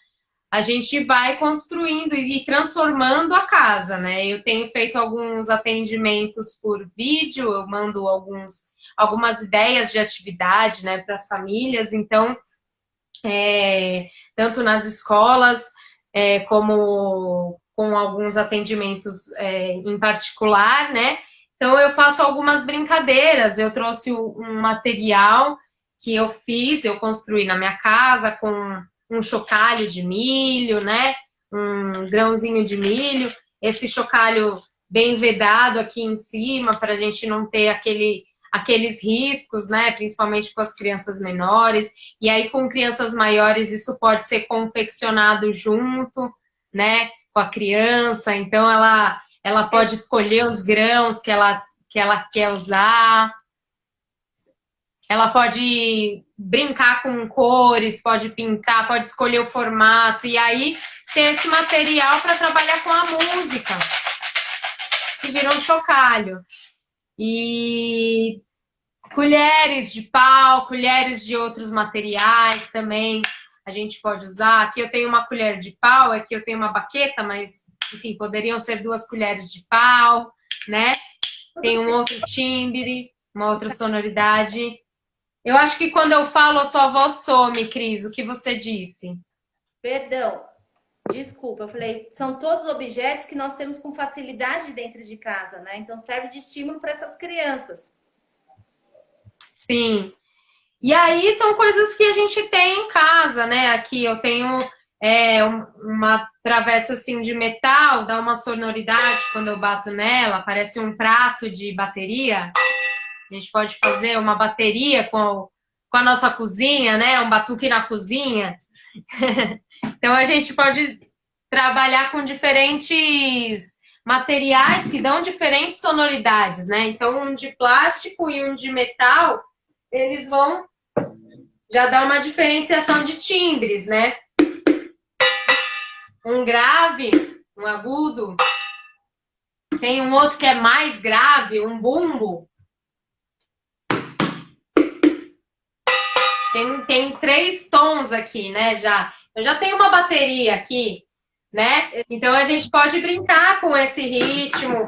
C: a gente vai construindo e transformando a casa, né? Eu tenho feito alguns atendimentos por vídeo, eu mando algumas ideias de atividade, né, para as famílias. Então, tanto nas escolas, como com alguns atendimentos em particular, né? Então, eu faço algumas brincadeiras. Eu trouxe um material que eu construí na minha casa com um chocalho de milho, né? Um grãozinho de milho. Esse chocalho bem vedado aqui em cima, para a gente não ter aqueles riscos, né? Principalmente com as crianças menores. E aí, com crianças maiores, isso pode ser confeccionado junto, né? Com a criança. Então, ela pode escolher os grãos que ela quer usar. Ela pode brincar com cores, pode pintar, pode escolher o formato. E aí, ter esse material para trabalhar com a música, que vira um chocalho. E colheres de pau, colheres de outros materiais também a gente pode usar. Aqui eu tenho uma colher de pau, aqui eu tenho uma baqueta, mas, enfim, poderiam ser 2 colheres de pau, né? Tem um outro timbre, uma outra sonoridade. Eu acho que quando eu falo, a sua voz some, Cris. O que você disse?
A: Perdão. Desculpa, eu falei, são todos objetos que nós temos com facilidade dentro de casa, né? Então serve de estímulo para essas crianças.
C: Sim. E aí são coisas que a gente tem em casa, né? Aqui eu tenho uma travessa assim de metal, dá uma sonoridade quando eu bato nela, parece um prato de bateria. A gente pode fazer uma bateria com a nossa cozinha, né? Um batuque na cozinha. Então a gente pode trabalhar com diferentes materiais que dão diferentes sonoridades, né? Então um de plástico e um de metal, eles vão já dar uma diferenciação de timbres, né? Um grave, um agudo. Tem um outro que é mais grave, um bumbo. Tem 3 tons aqui, né? Eu já tenho uma bateria aqui, né? Então a gente pode brincar com esse ritmo.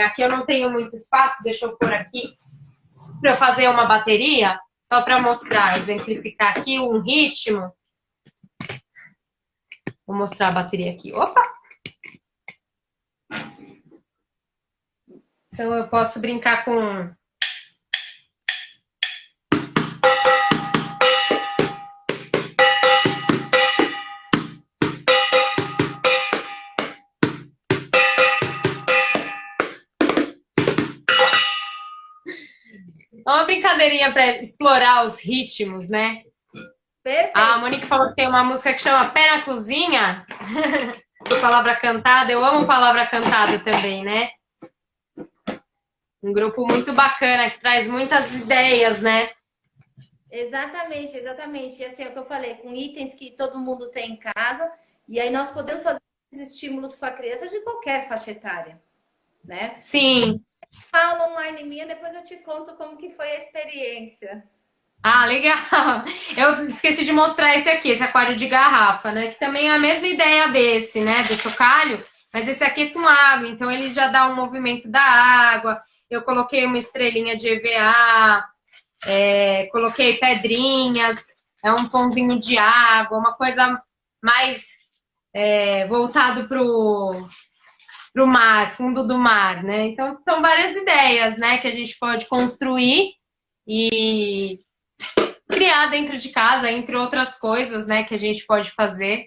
C: Aqui eu não tenho muito espaço, deixa eu pôr aqui para eu fazer uma bateria, só para mostrar, exemplificar aqui um ritmo. Vou mostrar a bateria aqui. Opa! Então eu posso brincar com... É uma brincadeirinha para explorar os ritmos, né?
A: Perfeito.
C: A Monique falou que tem uma música que chama Pé na Cozinha. Palavra cantada. Eu amo palavra cantada também, né? Um grupo muito bacana, que traz muitas ideias, né?
A: Exatamente, exatamente. E assim é o que eu falei, com itens que todo mundo tem em casa, e aí nós podemos fazer estímulos com a criança de qualquer faixa etária, né?
C: Sim.
A: Aula online minha, depois eu te conto como que foi a experiência.
C: Ah, legal. Eu esqueci de mostrar esse aqui, esse aquário de garrafa, né? Que também é a mesma ideia desse, né? Do chocalho, mas esse aqui é com água, então ele já dá um movimento da água. Eu coloquei uma estrelinha de EVA, coloquei pedrinhas, é um sonzinho de água, uma coisa mais voltado pro mar, fundo do mar, né? Então são várias ideias, né? Que a gente pode construir e criar dentro de casa, entre outras coisas, né, que a gente pode fazer.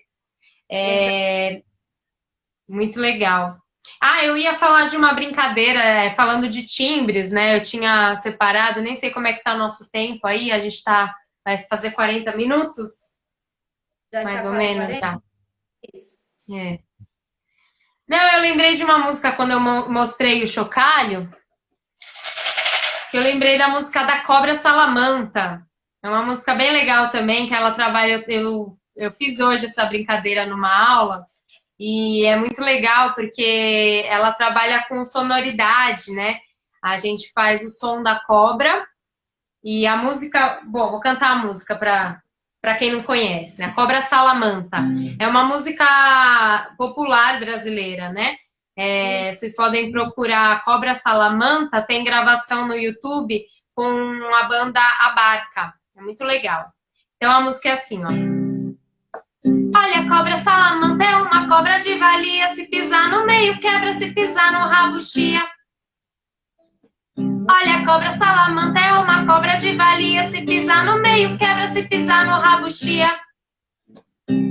C: Muito legal. Ah, eu ia falar de uma brincadeira, falando de timbres, né? Eu tinha separado, nem sei como é que tá o nosso tempo aí, vai fazer 40 minutos?
A: Já
C: Mais
A: está
C: ou
A: quase
C: menos
A: 40?
C: já.
A: Isso.
C: É. Não, eu lembrei de uma música quando eu mostrei o chocalho, que eu lembrei da música da Cobra Salamanta. É uma música bem legal também, que ela trabalha. Eu fiz hoje essa brincadeira numa aula, e é muito legal porque ela trabalha com sonoridade, né? A gente faz o som da cobra e a música. Bom, vou cantar a música para quem não conhece, né? Cobra Salamanta. É uma música popular brasileira, né? Vocês podem procurar Cobra Salamanta, tem gravação no YouTube com a banda Abarca. É muito legal. Então a música é assim, ó. Olha, a cobra salamanta é uma cobra de valia. Se pisar no meio, quebra. Se pisar no rabo, chia. Olha, a cobra salamanta é uma cobra de valia. Se pisar no meio, quebra. Se pisar no rabo, chia.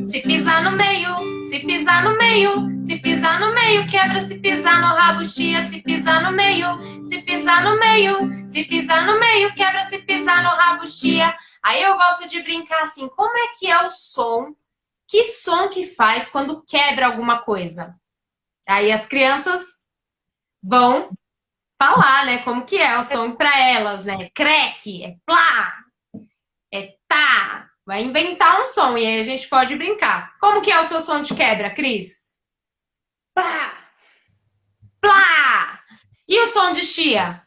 C: Se pisar no meio, se pisar no meio, se pisar no meio, quebra. Se pisar no rabo, chia. Se pisar no meio, se pisar no meio, se pisar no meio, quebra. Se pisar no rabo, chia. Aí eu gosto de brincar assim, como é que é o som? Que som que faz quando quebra alguma coisa? Aí as crianças vão falar, né? Como que é o som para elas, né? Creque, é plá, é tá. Vai inventar um som e aí a gente pode brincar. Como que é o seu som de quebra, Cris?
A: Pá!
C: Plá! E o som de chia?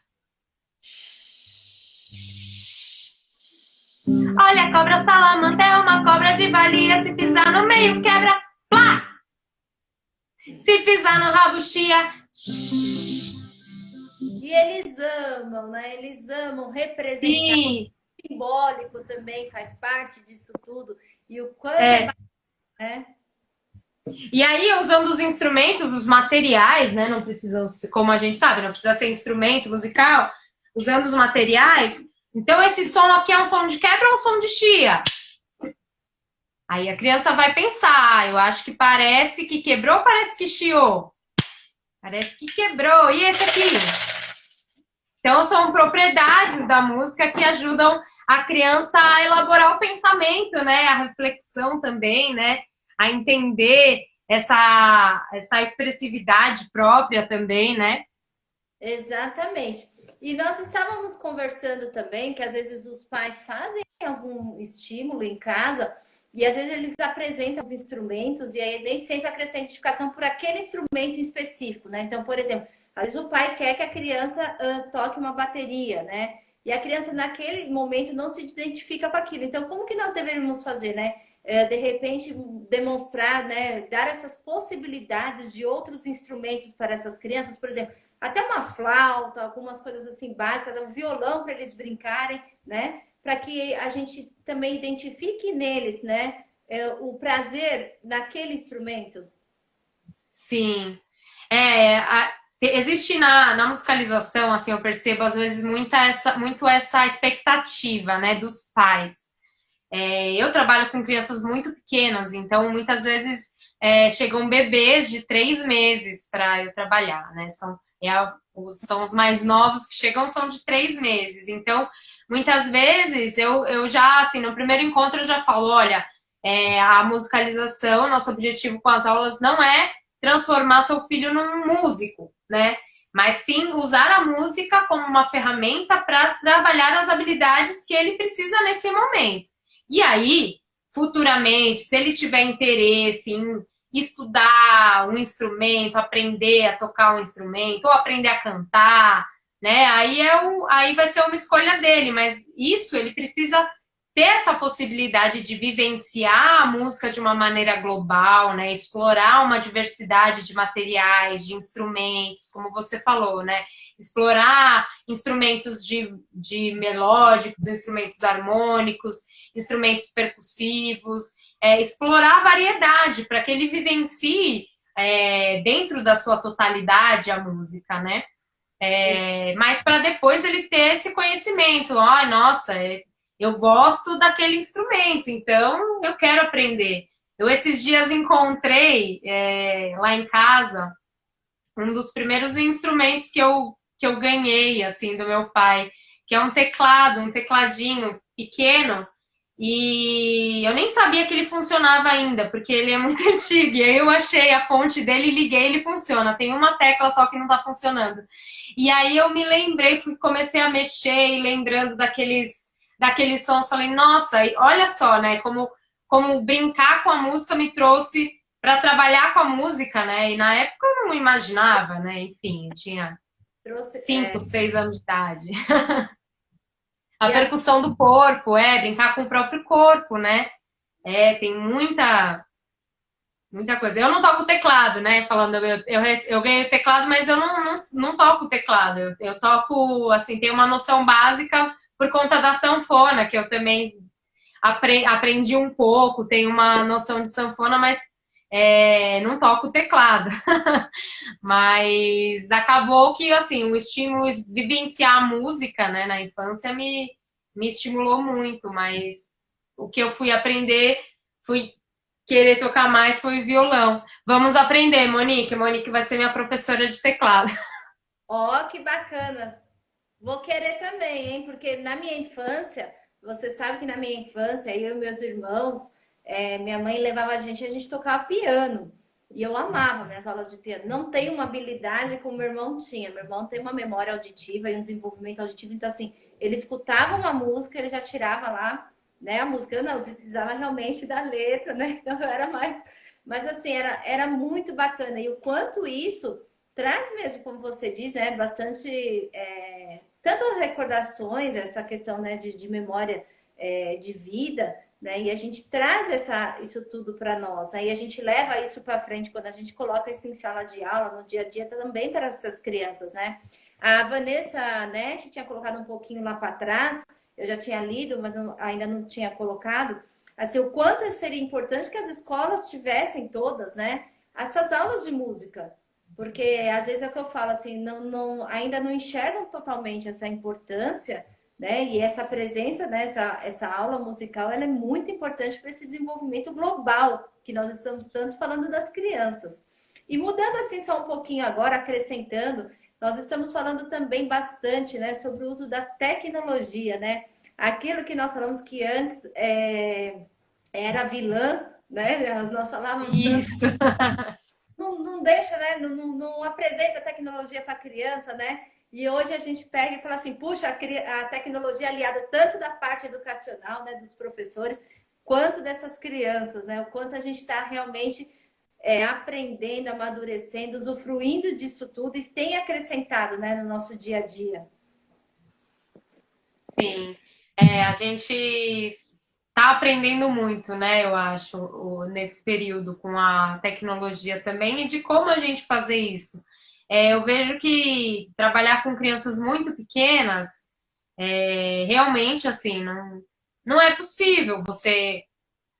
C: Olha, a cobra salamanta é uma cobra de valia. Se pisar no meio, quebra. Plá! Se pisar no rabo, chia.
A: E eles amam, né? Eles amam representar.
C: Sim.
A: O simbólico também faz parte disso tudo. E o quanto é bacana, né?
C: E aí, usando os instrumentos, os materiais, né? Não precisa, como a gente sabe, não precisa ser instrumento musical, usando os materiais. Então, esse som aqui é um som de quebra ou um som de chia? Aí a criança vai pensar, eu acho que parece que quebrou, parece que chiou. Parece que quebrou. E esse aqui? Então, são propriedades da música que ajudam a criança a elaborar o pensamento, né? A reflexão também, né? A entender essa expressividade própria também, né?
A: Exatamente. E nós estávamos conversando também que às vezes os pais fazem algum estímulo em casa e às vezes eles apresentam os instrumentos e aí nem sempre acrescenta identificação por aquele instrumento em específico, né? Então, por exemplo, às vezes o pai quer que a criança toque uma bateria, né? E a criança naquele momento não se identifica com aquilo. Então, como que nós deveríamos fazer, né? De repente demonstrar, né? Dar essas possibilidades de outros instrumentos para essas crianças, por exemplo, até uma flauta, algumas coisas assim básicas, um violão para eles brincarem, né? Para que a gente também identifique neles, né? O prazer naquele instrumento.
C: Sim. Existe na musicalização, assim, eu percebo às vezes muito essa expectativa, né, dos pais. Eu trabalho com crianças muito pequenas, então muitas vezes chegam bebês de 3 meses para eu trabalhar, né? São os mais novos que chegam, são de 3 meses. Então, muitas vezes eu já, assim, no primeiro encontro eu já falo, olha, a musicalização, nosso objetivo com as aulas não é transformar seu filho num músico, né? Mas sim usar a música como uma ferramenta para trabalhar as habilidades que ele precisa nesse momento. E aí, futuramente, se ele tiver interesse em estudar um instrumento, aprender a tocar um instrumento, ou aprender a cantar, né? Aí vai ser uma escolha dele, mas isso ele precisa ter essa possibilidade de vivenciar a música de uma maneira global, né? Explorar uma diversidade de materiais, de instrumentos, como você falou, né? Explorar instrumentos de melódicos, instrumentos harmônicos, instrumentos percussivos, explorar a variedade para que ele vivencie dentro da sua totalidade a música, né? Mas para depois ele ter esse conhecimento, nossa, eu gosto daquele instrumento, então eu quero aprender. Eu esses dias encontrei lá em casa um dos primeiros instrumentos que eu ganhei, assim, do meu pai, que é um teclado, um tecladinho pequeno, e eu nem sabia que ele funcionava ainda, porque ele é muito antigo, e aí eu achei a fonte dele, liguei, ele funciona, tem uma tecla só que não tá funcionando. E aí eu me lembrei, comecei a mexer, e lembrando daqueles sons, falei, nossa, olha só, né, como brincar com a música me trouxe para trabalhar com a música, né? E na época eu não imaginava, né? Enfim, eu tinha 5, 6 anos de idade. A percussão do corpo, brincar com o próprio corpo, né? Tem muita coisa. Eu não toco teclado, né? Falando, eu ganhei o teclado, mas eu não toco teclado. Eu toco, assim, tenho uma noção básica por conta da sanfona, que eu também aprendi um pouco, tenho uma noção de sanfona, mas não toco teclado. Mas acabou que, assim, o estímulo de vivenciar a música, né, na infância me estimulou muito, mas o que eu fui querer tocar mais foi violão. Vamos aprender, Monique. Monique vai ser minha professora de teclado.
A: Que bacana. Vou querer também, hein? Porque na minha infância, você sabe que na minha infância, eu e meus irmãos, minha mãe levava a gente tocava piano. E eu amava minhas aulas de piano. Não tenho uma habilidade como meu irmão tinha. Meu irmão tem uma memória auditiva e um desenvolvimento auditivo. Então, assim, ele escutava uma música, ele já tirava lá, né, a música. Eu não, eu precisava realmente da letra, né? Então, eu era mais... Mas, assim, era muito bacana. E o quanto isso traz mesmo, como você diz, né, bastante... tanto recordações, essa questão, né, de memória de vida, né? E a gente traz isso tudo para nós, né? E a gente leva isso para frente quando a gente coloca isso em sala de aula, no dia a dia, também para essas crianças, né? A Vanessa Nete tinha colocado um pouquinho lá para trás, eu já tinha lido, mas eu ainda não tinha colocado. assim, o quanto seria importante que as escolas tivessem todas, né, essas aulas de música. Porque às vezes é o que eu falo assim, ainda não enxergam totalmente essa importância, né? E essa presença, né? Essa aula musical, ela é muito importante para esse desenvolvimento global que nós estamos tanto falando das crianças. E mudando assim só um pouquinho agora, acrescentando, nós estamos falando também bastante, né, sobre o uso da tecnologia, né? Aquilo que nós falamos que antes era vilã, né? Nós falávamos tanto,
C: Isso.
A: não deixa, né? Não apresenta tecnologia para a criança, né? E hoje a gente pega e fala assim, puxa, a tecnologia é aliada tanto da parte educacional, né, dos professores, quanto dessas crianças, né? O quanto a gente está realmente aprendendo, amadurecendo, usufruindo disso tudo e tem acrescentado, né, no nosso dia a dia.
C: Sim. A gente tá aprendendo muito, né, eu acho, nesse período com a tecnologia também e de como a gente fazer isso. Eu vejo que trabalhar com crianças muito pequenas, realmente, assim, não é possível você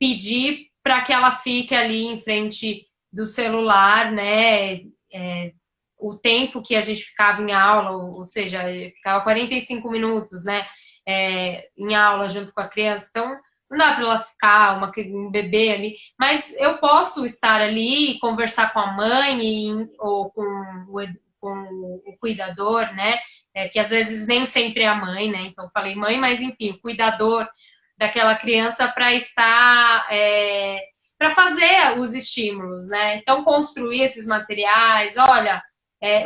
C: pedir para que ela fique ali em frente do celular, né, o tempo que a gente ficava em aula, ou seja, ficava 45 minutos, né, em aula junto com a criança, então não dá para ela ficar um bebê ali, mas eu posso estar ali e conversar com a mãe ou com o cuidador, né, que às vezes nem sempre é a mãe, né, então eu falei mãe, mas enfim, o cuidador daquela criança para estar para fazer os estímulos, né? Então, construir esses materiais, olha,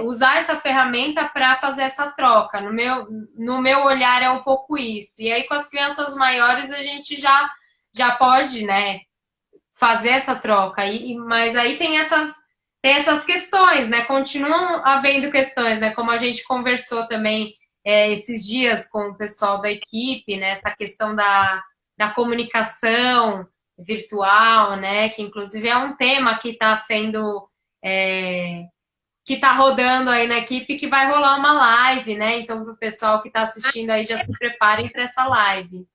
C: usar essa ferramenta para fazer essa troca. No meu olhar é um pouco isso. E aí, com as crianças maiores, a gente já pode, né, fazer essa troca. Mas aí tem essas questões, né? Continuam havendo questões, né? Como a gente conversou também esses dias com o pessoal da equipe, né? Essa questão da comunicação virtual, né? Que inclusive é um tema que está sendo que está rodando aí na equipe, que vai rolar uma live, né? Então, para o pessoal que está assistindo aí, já se preparem para essa live.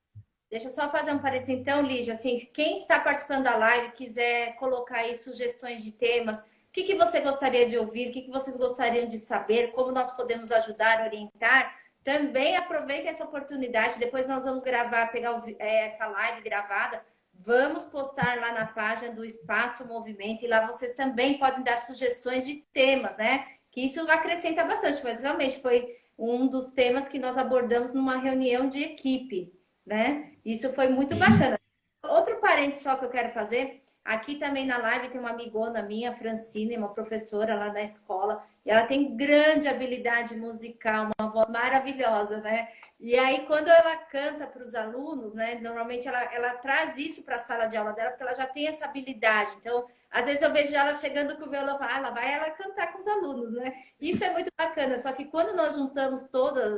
A: Deixa eu só fazer um parênteses então, Lígia, assim, quem está participando da live quiser colocar aí sugestões de temas, o que você gostaria de ouvir, o que vocês gostariam de saber, como nós podemos ajudar, orientar, também aproveitem essa oportunidade, depois nós vamos gravar, pegar essa live gravada, vamos postar lá na página do Espaço Movimento e lá vocês também podem dar sugestões de temas, né? Que isso acrescenta bastante, mas realmente foi um dos temas que nós abordamos numa reunião de equipe, né? Isso foi muito bacana. Outro parênteses só que eu quero fazer, aqui também na live tem uma amigona minha, Francine, uma professora lá na escola, e ela tem grande habilidade musical, uma voz maravilhosa, né? E aí, quando ela canta para os alunos, né? Normalmente ela traz isso para a sala de aula dela, porque ela já tem essa habilidade. Então, às vezes eu vejo ela chegando com o violão, ela vai cantar com os alunos, né? Isso é muito bacana. Só que quando nós juntamos todas,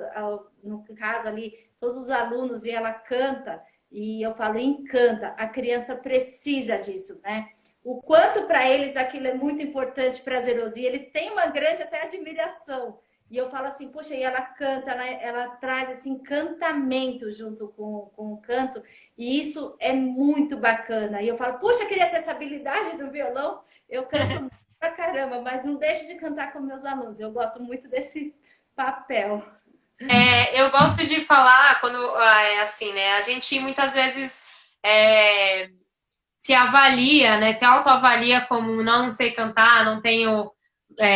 A: no caso ali, todos os alunos e ela canta, e eu falo encanta, a criança precisa disso, né? O quanto para eles aquilo é muito importante, prazeroso, e eles têm uma grande até admiração. E eu falo assim, poxa, e ela canta, ela traz esse encantamento junto com o canto, e isso é muito bacana. E eu falo, puxa, eu queria ter essa habilidade do violão, eu canto muito pra caramba, mas não deixo de cantar com meus alunos, eu gosto muito desse papel.
C: Eu gosto de falar quando assim, né? A gente muitas vezes se avalia, né? Se autoavalia como não sei cantar, não tenho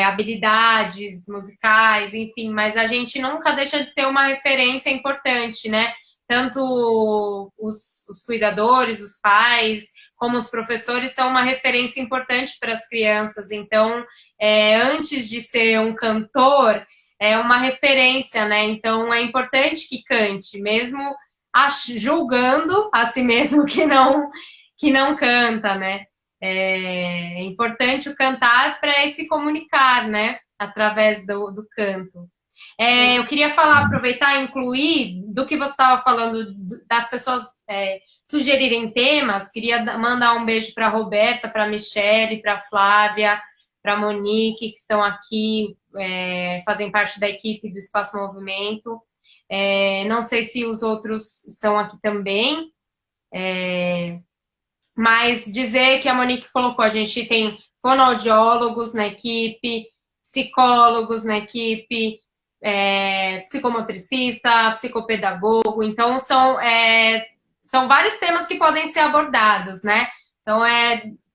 C: habilidades musicais, enfim, mas a gente nunca deixa de ser uma referência importante, né? Tanto os cuidadores, os pais, como os professores são uma referência importante para as crianças. Então, antes de ser um cantor, é uma referência, né? Então, é importante que cante, mesmo julgando a si mesmo que não canta, né? É importante o cantar para se comunicar, né? Através do canto. Eu queria falar, aproveitar e incluir do que você estava falando das pessoas sugerirem temas. Queria mandar um beijo para a Roberta, para a Michele, para a Flávia, para a Monique, que estão aqui, fazem parte da equipe do Espaço Movimento. Não sei se os outros estão aqui também. Mas dizer que a Monique colocou, a gente tem fonoaudiólogos na equipe, psicólogos na equipe, psicomotricista, psicopedagogo, então são vários temas que podem ser abordados, né? Então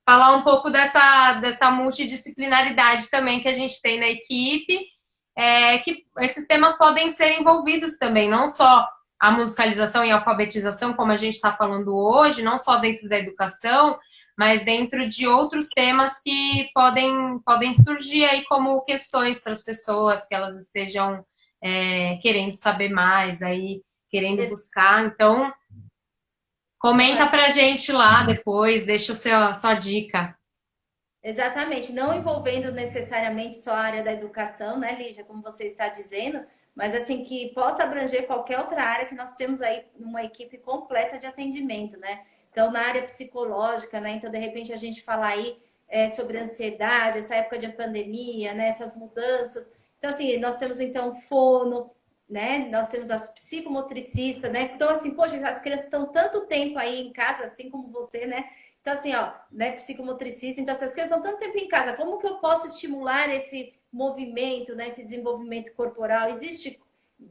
C: falar um pouco dessa multidisciplinaridade também que a gente tem na equipe, que esses temas podem ser envolvidos também, não só a musicalização e a alfabetização, como a gente está falando hoje, não só dentro da educação, mas dentro de outros temas que podem surgir aí como questões para as pessoas, que elas estejam querendo saber mais, aí querendo buscar. Então, comenta para a gente lá depois, deixa a sua dica.
A: Exatamente, não envolvendo necessariamente só a área da educação, né, Lígia, como você está dizendo, mas assim, que possa abranger qualquer outra área, que nós temos aí uma equipe completa de atendimento, né? Então, na área psicológica, né? Então, de repente, a gente fala aí sobre ansiedade, essa época de pandemia, né? Essas mudanças. Então, assim, nós temos, então, fono, né? Nós temos as psicomotricistas, né? Então, assim, poxa, as crianças estão tanto tempo aí em casa, assim como você, né? Então, assim, ó, né, psicomotricista, então, essas crianças estão tanto tempo em casa, como que eu posso estimular esse movimento, né, esse desenvolvimento corporal? Existe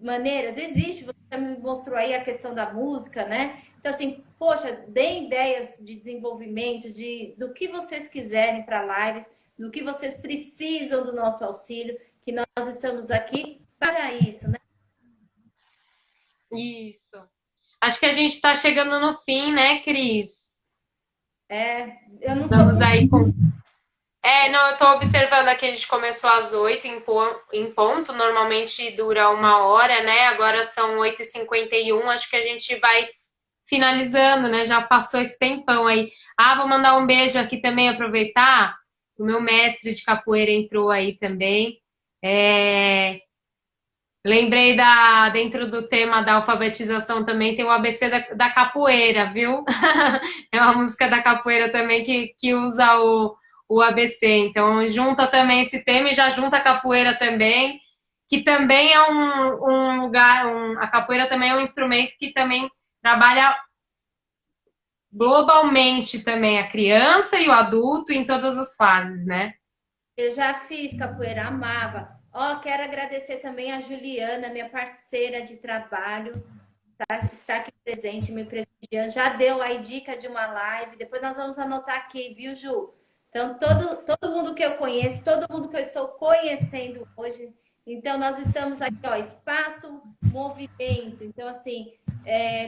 A: maneiras? Existe, você já me mostrou aí a questão da música, né? Então, assim, poxa, deem ideias de desenvolvimento, do que vocês quiserem para lives, do que vocês precisam do nosso auxílio, que nós estamos aqui para isso, né?
C: Isso. Acho que a gente está chegando no fim, né, Cris?
A: Eu não tô...
C: Estamos aí com... não, eu estou observando aqui, a gente começou às 8 em ponto, normalmente dura 1 hora, né? Agora são 8h51, acho que a gente vai finalizando, né? Já passou esse tempão aí. Vou mandar um beijo aqui também, aproveitar. O meu mestre de capoeira entrou aí também. Lembrei dentro do tema da alfabetização também, tem o ABC da capoeira, viu? É uma música da capoeira também que usa o ABC. Então, junta também esse tema e já junta a capoeira também, que também é um lugar... a capoeira também é um instrumento que também trabalha globalmente também a criança e o adulto em todas as fases, né?
A: Eu já fiz capoeira, amava. Quero agradecer também a Juliana, minha parceira de trabalho, tá? Está aqui presente, me prestigiando. Já deu aí dica de uma live. Depois nós vamos anotar aqui, viu, Ju? Então, todo mundo que eu conheço, todo mundo que eu estou conhecendo hoje. Então, nós estamos aqui, espaço, movimento. Então, assim,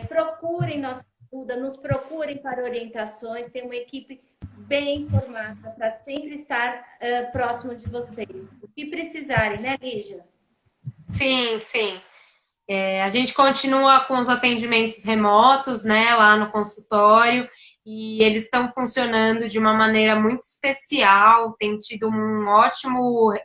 A: procurem nossa ajuda, nos procurem para orientações. Tem uma equipe bem formada para sempre estar próximo de vocês. O que precisarem, né, Lígia?
C: Sim, sim. A gente continua com os atendimentos remotos, né, lá no consultório, e eles estão funcionando de uma maneira muito especial, tem tido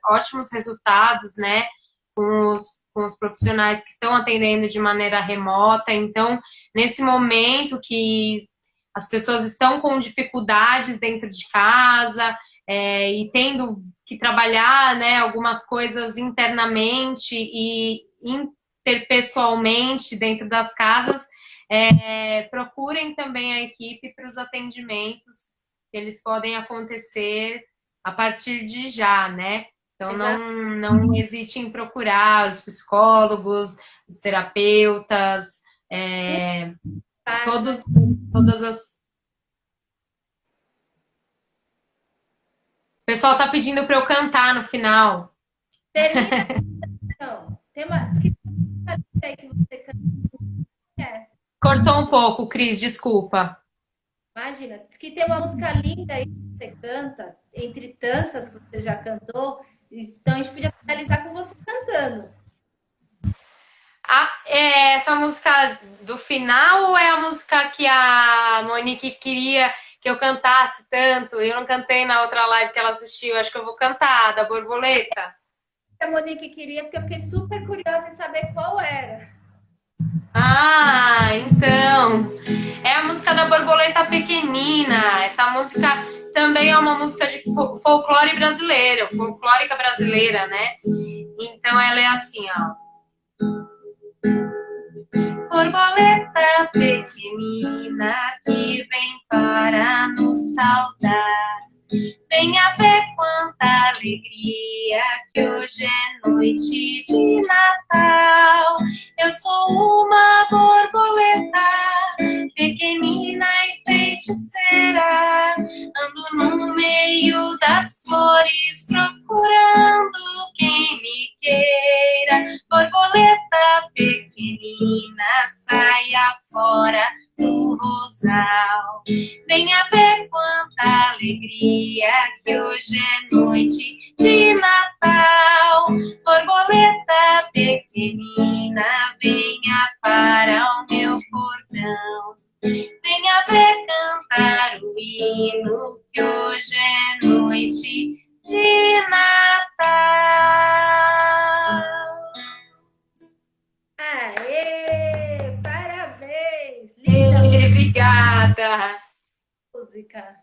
C: ótimos resultados, né, com os profissionais que estão atendendo de maneira remota. Então, nesse momento que as pessoas estão com dificuldades dentro de casa e tendo que trabalhar, né, algumas coisas internamente e interpessoalmente dentro das casas, procurem também a equipe para os atendimentos, que eles podem acontecer a partir de já, né? Então, não hesite em procurar os psicólogos, os terapeutas, todas as... O pessoal tá pedindo para eu cantar no final.
A: Termina. Não, tem uma aí que você canta.
C: Cortou um pouco, Cris, desculpa.
A: Imagina, diz que tem uma música linda aí que você canta, entre tantas que você já cantou. Então a gente podia finalizar com você cantando.
C: Essa música do final ou é a música que a Monique queria que eu cantasse tanto? Eu não cantei na outra live que ela assistiu. Acho que eu vou cantar, da Borboleta.
A: A Monique queria, porque eu fiquei super curiosa em saber qual era.
C: Então. É a música da Borboleta Pequenina. Essa música também é uma música de folclore brasileira, folclórica brasileira, né? Então ela é assim, ó. borboleta pequenina que vem para nos saudar. Venha ver quanta alegria que hoje é noite de Natal. Eu sou uma borboleta pequenina e feiticeira. Ando no meio das flores procurando quem me queira. Borboleta pequenina, saia fora do rosal. Venha ver quanta alegria que hoje é noite de Natal. Borboleta pequenina, venha para o meu portão. Venha ver cantar o hino que hoje é noite de Natal.
A: Aê! Parabéns! Linda
C: Obrigada.
A: música.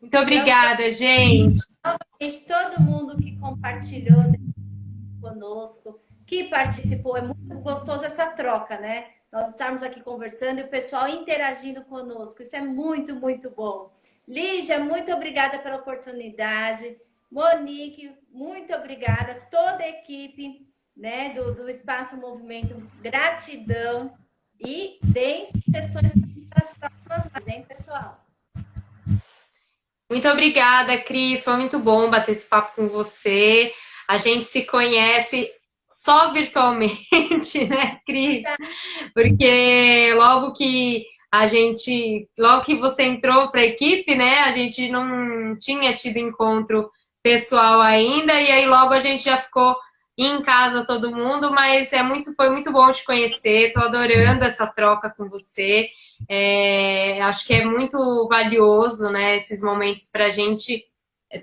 C: Muito obrigada, gente.
A: Gente, todo mundo que compartilhou conosco, que participou, é muito gostoso essa troca, né? Nós estarmos aqui conversando e o pessoal interagindo conosco. Isso é muito, muito bom. Lígia, muito obrigada pela oportunidade. Monique, muito obrigada. Toda a equipe, né, do Espaço Movimento, gratidão. E deem sugestões para as próximas vezes, hein, pessoal?
C: Muito obrigada, Cris. Foi muito bom bater esse papo com você. A gente se conhece só virtualmente, né, Cris? Porque logo que você entrou para a equipe, né, a gente não tinha tido encontro pessoal ainda, e aí logo a gente já ficou em casa todo mundo, mas foi muito bom te conhecer, tô adorando essa troca com você. Acho que é muito valioso, né, esses momentos para a gente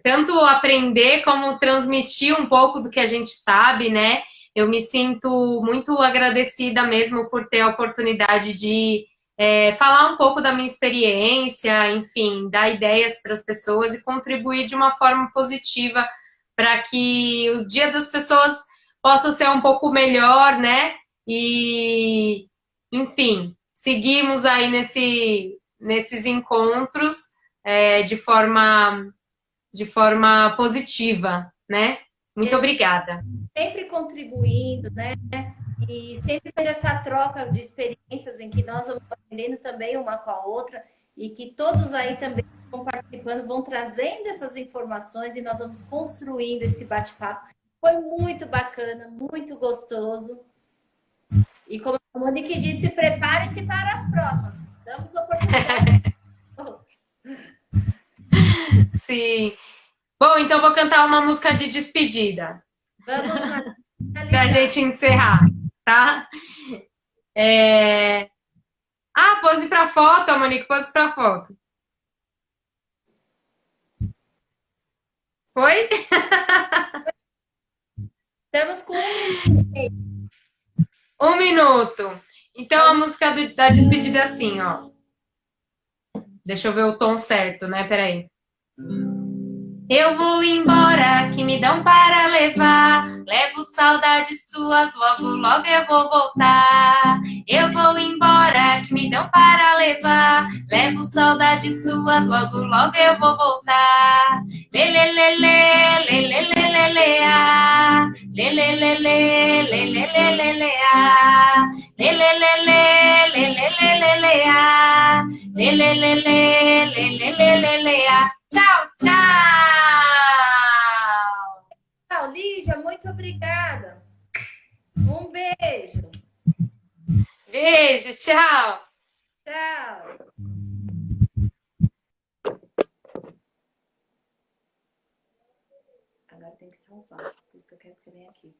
C: tanto aprender como transmitir um pouco do que a gente sabe, né? Eu me sinto muito agradecida mesmo por ter a oportunidade de falar um pouco da minha experiência, enfim, dar ideias para as pessoas e contribuir de uma forma positiva para que o dia das pessoas possa ser um pouco melhor, né? E, enfim, seguimos aí nesses encontros de forma positiva, né? Muito obrigada.
A: Sempre contribuindo, né? E sempre tendo essa troca de experiências em que nós vamos aprendendo também uma com a outra e que todos aí também vão participando, vão trazendo essas informações e nós vamos construindo esse bate-papo. Foi muito bacana, muito gostoso. E como a Monique disse, prepare-se para as próximas. Damos oportunidade.
C: Sim. Bom, então vou cantar uma música de despedida.
A: Vamos lá.
C: Pra gente encerrar, tá? Pose pra foto, Monique, pose pra foto. Foi?
A: Estamos com 1 minuto.
C: 1 minuto. Então a música da despedida é assim, ó. Deixa eu ver o tom certo, né? Peraí. Eu vou embora, que me dão para levar. Levo saudades suas, logo, logo eu vou voltar. Eu vou embora, que me dão para levar. Levo saudades suas, logo, logo eu vou voltar. Lelelele, lelelele, ah. Lelelele, lelelele, ah. Lelelele, lelelele, ah. Lelelele, lelelele, ah. Tchau, tchau!
A: Tchau, Lígia, muito obrigada. Um beijo.
C: Beijo, tchau!
A: Tchau. Agora tem que salvar. Por isso que eu quero que você venha aqui.